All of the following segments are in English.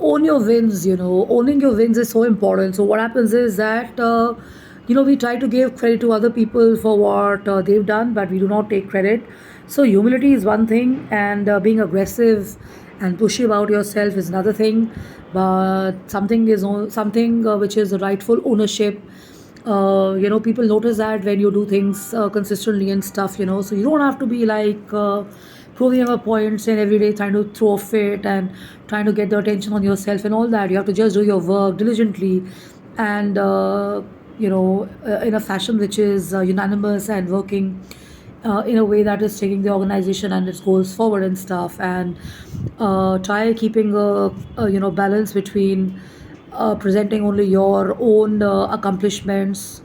own your wins. Owning your wins is so important. So what happens is that we try to give credit to other people for what they've done, but we do not take credit. So humility is one thing, and being aggressive and pushy about yourself is another thing. But something which is a rightful ownership. People notice that when you do things consistently and stuff. So you don't have to be like proving your points and every day trying to throw a fit and trying to get the attention on yourself and all that. You have to just do your work diligently, and in a fashion which is unanimous and working in a way that is taking the organization and its goals forward and stuff. And try keeping a balance between presenting only your own accomplishments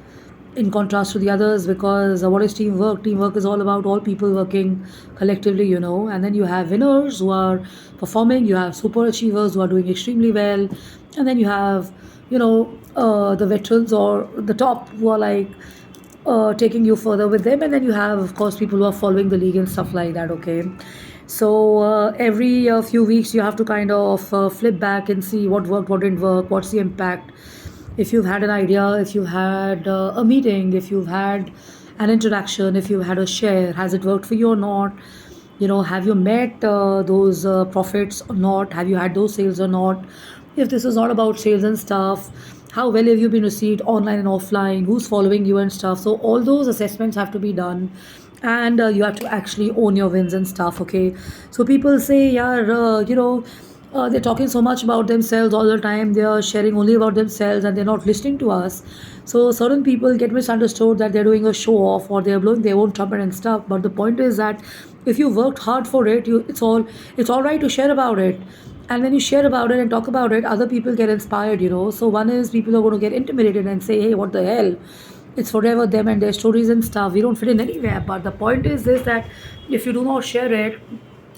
in contrast to the others, because what is teamwork is all about all people working collectively. And then you have winners who are performing, you have super achievers who are doing extremely well, and then you have the veterans or the top who are like taking you further with them, and then you have of course people who are following the league and stuff like that. Okay, so every few weeks you have to kind of flip back and see what worked, what didn't work, what's the impact. If you've had an idea, if you had a meeting, if you've had an interaction, if you had a share, has it worked for you or not? Have you met those profits or not? Have you had those sales or not? If this is not about sales and stuff, how well have you been received online and offline? Who's following you and stuff? So all those assessments have to be done, and you have to actually own your wins and stuff. Okay, so people say, yeah, they're talking so much about themselves all the time. They are sharing only about themselves and they're not listening to us. So certain people get misunderstood that they're doing a show off or they're blowing their own trumpet and stuff. But the point is that if you worked hard for it, it's all right to share about it. And when you share about it and talk about it, other people get inspired. So one is people are going to get intimidated and say, hey, what the hell? It's forever them and their stories and stuff. We don't fit in anywhere. But the point is this, that if you do not share it,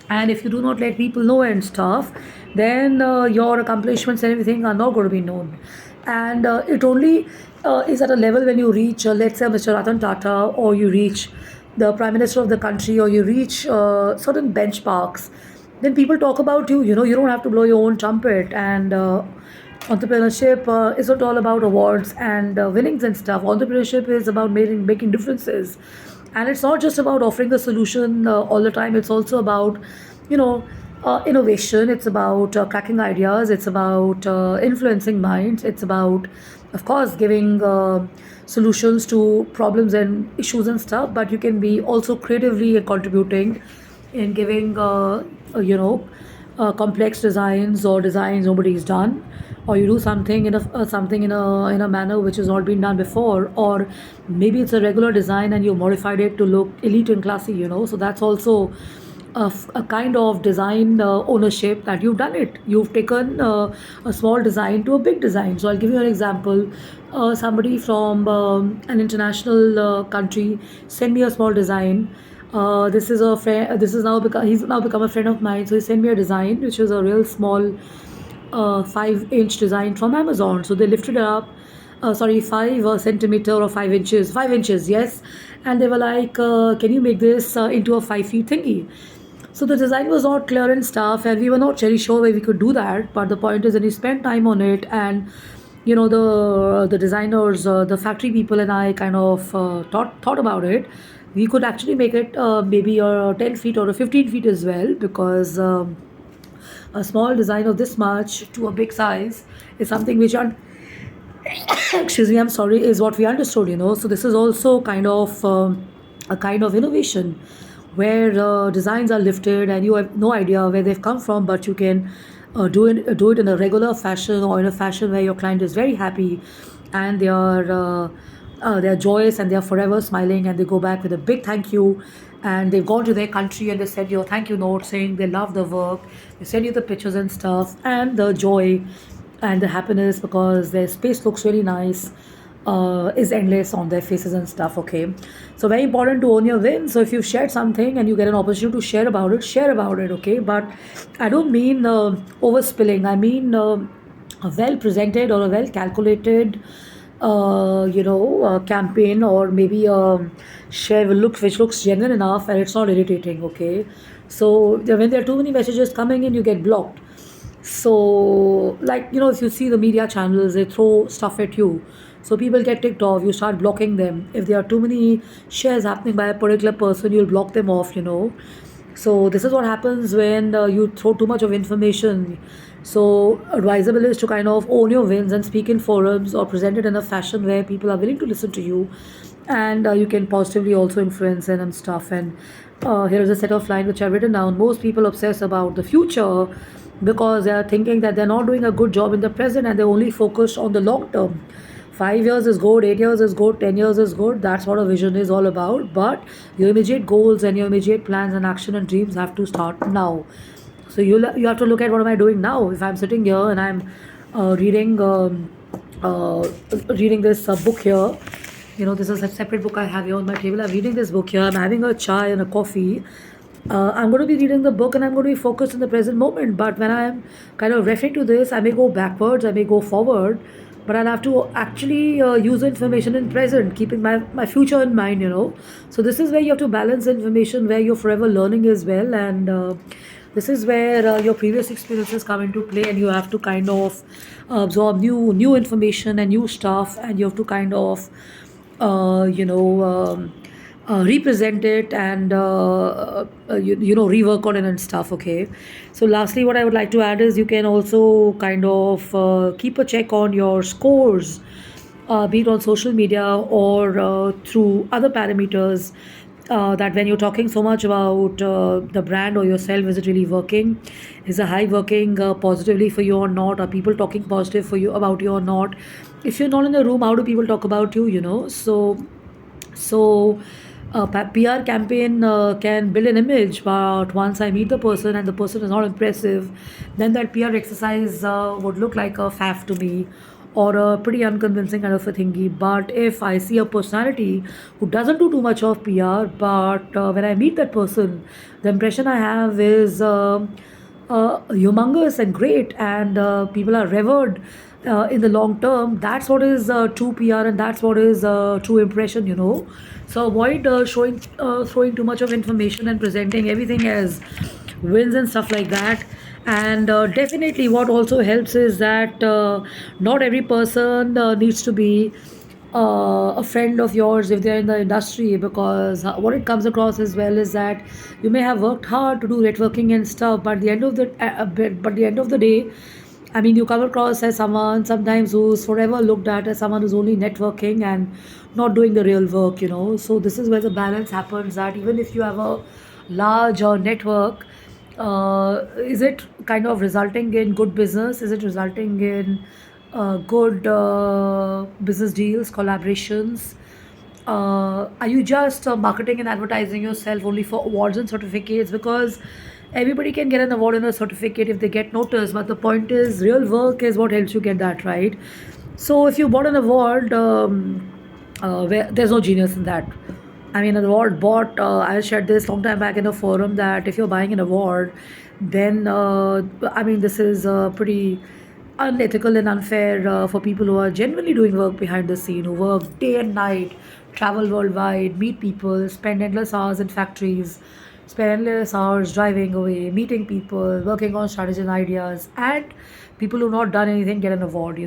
and if you do not let people know and stuff, then your accomplishments and everything are not going to be known. And it only is at a level when you reach, let's say, Mr. Ratan Tata, or you reach the Prime Minister of the country, or you reach certain benchmarks, then people talk about you. You don't have to blow your own trumpet. And entrepreneurship isn't all about awards and winnings and stuff. Entrepreneurship is about making differences, and it's not just about offering a solution all the time. It's also about innovation. It's about cracking ideas. It's about influencing minds. It's about, of course, giving solutions to problems and issues and stuff. But you can be also creatively contributing in giving complex designs or designs nobody's done, or you do something in a manner which has not been done before, or maybe it's a regular design and you modified it to look elite and classy. So that's also a kind of design ownership, that you've done it. You've taken a small design to a big design. So I'll give you an example. Somebody from an international country sent me a small design. This is a friend. He's now become a friend of mine. So he sent me a design, which is a real small 5-inch design from Amazon. So they lifted it up. 5 centimeter or 5 inches. 5 inches, yes. And they were like, "Can you make this into a 5 feet thingy?" So the design was not clear and stuff, and we were not very sure where we could do that. But the point is, that we spent time on it, and the designers, the factory people, and I kind of thought about it. We could actually make it maybe a 10 feet or a 15 feet as well, because a small design of this much to a big size is something which excuse me, I'm sorry, is what we understood. So this is also kind of a kind of innovation, where designs are lifted and you have no idea where they've come from, but you can do it in a regular fashion, or in a fashion where your client is very happy, and they're joyous and they're forever smiling, and they go back with a big thank you, and they've gone to their country and they send you a thank you note saying they love the work. They send you the pictures and stuff, and the joy and the happiness, because their space looks really nice, is endless on their faces and stuff. Okay, so very important to own your wins. So if you've shared something and you get an opportunity to share about it, share about it. Okay, but I don't mean overspilling. I mean a well presented or a well calculated campaign, or maybe a share which looks genuine enough and it's not irritating. Okay, so when there are too many messages coming in, you get blocked. So, like, if you see the media channels, they throw stuff at you. So people get ticked off, you start blocking them. If there are too many shares happening by a particular person, you'll block them off. So this is what happens when you throw too much of information. So advisable is to kind of own your wins and speak in forums or present it in a fashion where people are willing to listen to you, and you can positively also influence them and stuff. And here is a set of lines which I've written down. Most people obsess about the future because they are thinking that they're not doing a good job in the present and they're only focused on the long term. 5 years is good, 8 years is good, 10 years is good. That's what a vision is all about. But your immediate goals and your immediate plans and action and dreams have to start now. So you have to look at what am I doing now. If I'm sitting here and I'm uh, reading this book here, this is a separate book I have here on my table. I'm reading this book here. I'm having a chai and a coffee. I'm going to be reading the book and I'm going to be focused in the present moment. But when I'm kind of referring to this, I may go backwards, I may go forward, but I'll have to actually use the information in present, keeping my future in mind. So this is where you have to balance information, where you're forever learning as well. And this is where your previous experiences come into play, and you have to kind of absorb new information and new stuff, and you have to kind of represent it and rework on it and stuff. Okay, so lastly what I would like to add is you can also kind of keep a check on your scores, be it on social media or through other parameters, that when you're talking so much about the brand or yourself, is it really working? Is the hype working positively for you or not? Are people talking positive for you about you or not? If you're not in the room, how do people talk about you? So PR campaign can build an image, but once I meet the person and the person is not impressive, then that PR exercise would look like a faff to me, or a pretty unconvincing kind of a thingy. But if I see a personality who doesn't do too much of PR, but when I meet that person, the impression I have is humongous and great, and people are revered in the long term. That's what is true PR, and that's what is true impression. So avoid throwing too much of information and presenting everything as wins and stuff like that. And definitely, what also helps is that not every person needs to be a friend of yours if they're in the industry, because what it comes across as well is that you may have worked hard to do networking and stuff, but the end of the day, I mean, you come across as someone sometimes who's forever looked at as someone who's only networking and not doing the real work. So this is where the balance happens, that even if you have a large network, is it kind of resulting in good business? Is it resulting in good business deals, collaborations? Are you just marketing and advertising yourself only for awards and certificates? Because everybody can get an award and a certificate if they get noticed, but the point is, real work is what helps you get that, right? So if you bought an award, where there's no genius in that. I mean, an award bought, I shared this long time back in a forum, that if you're buying an award, then I mean, this is pretty unethical and unfair for people who are genuinely doing work behind the scene, who work day and night, travel worldwide, meet people, spend endless hours in factories, spend endless hours driving away, meeting people, working on strategies and ideas, and people who not done anything get an award.